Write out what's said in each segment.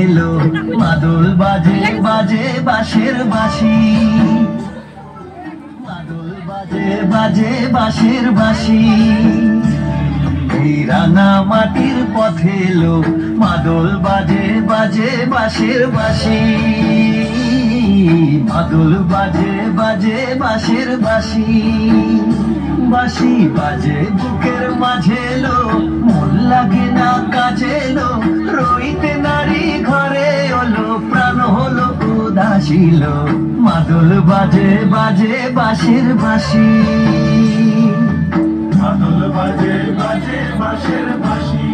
এলো, মাদল বাজে বাজে বাঁশের বাঁশি, মাদল বাজে বাজে বাঁশের বাঁশি। এই রাঙা মাটির পথে এলো, মাদল বাজে বাজে বাঁশের বাঁশি, মাদল বাজে বাজে বাঁশের বাঁশি। বাঁশি বাজে বুকের মাঝে এলো, মন লাগে না কাজে এলো, রইতে নারী ঘরে হলো, প্রাণ হলো উদাসীল, মাদল বাজে বাজে বাঁশের বাঁশি, মাদল বাজে বাজে বাঁশের বাঁশি।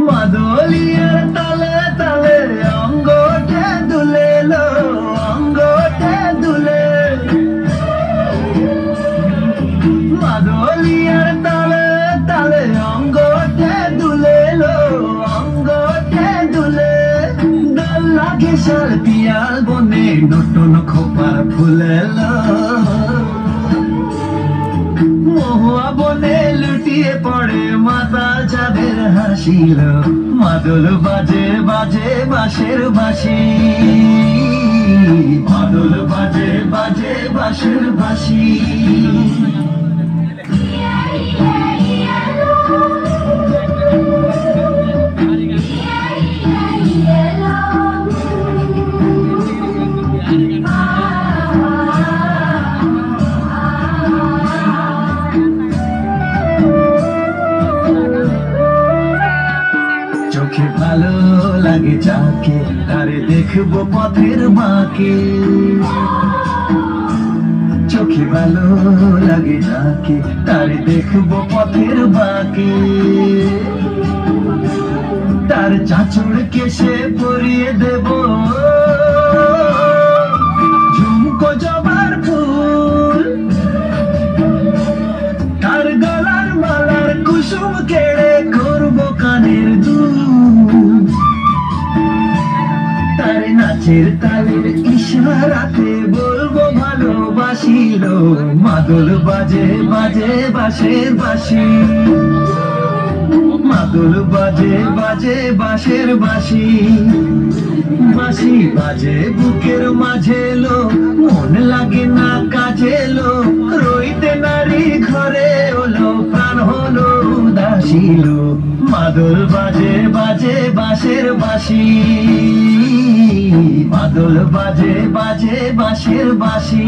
মাদলিয়ার তালে তালে অঙ্গটে দুলে লো, অঙ্গটে দুলে, মাদলিয়ার তালে তালে অঙ্গটে দুলে লো, অঙ্গটে দুলে। দোল লাগে শাল পিয়াল বনে, নতুন খোপার ফুলে লো, মহুয়া বনে লুটিয়ে পড়ে মাতাল চাঁদের হাসিল, মাদল বাজে বাজে বাঁশের বাঁশি, মাদল বাজে বাজে বাঁশের বাঁশি। চোখে ভালো লাগে যাকে, তারে দেখবো পথের বাঁকে, চোখে ভালো লাগে যাকে, তারে দেখবো পথের বাঁকে। তার চাঁচড় কেশে পরিয়ে দেব ঝুমকো জবার ফুল, তার গলার মালার কুসুম কেড়ে করবো কানের দুল, তার নাচের তালের ইশারাতে বলবো ভালোবাসিল, মাদল বাজে বাজে বাঁশের বাঁশি, মাদল বাজে বাজে বাঁশের বাঁশি। বাঁশি বাজে বুকের মাঝে এলো, মন লাগে না কাজে এলো, রইতে নারী ঘরে হলো, প্রাণ হলো উদাসীল, মাদল বাজে বাজে বাঁশের বাঁশি, মাদল বাজে বাজে বাঁশের বাঁশি।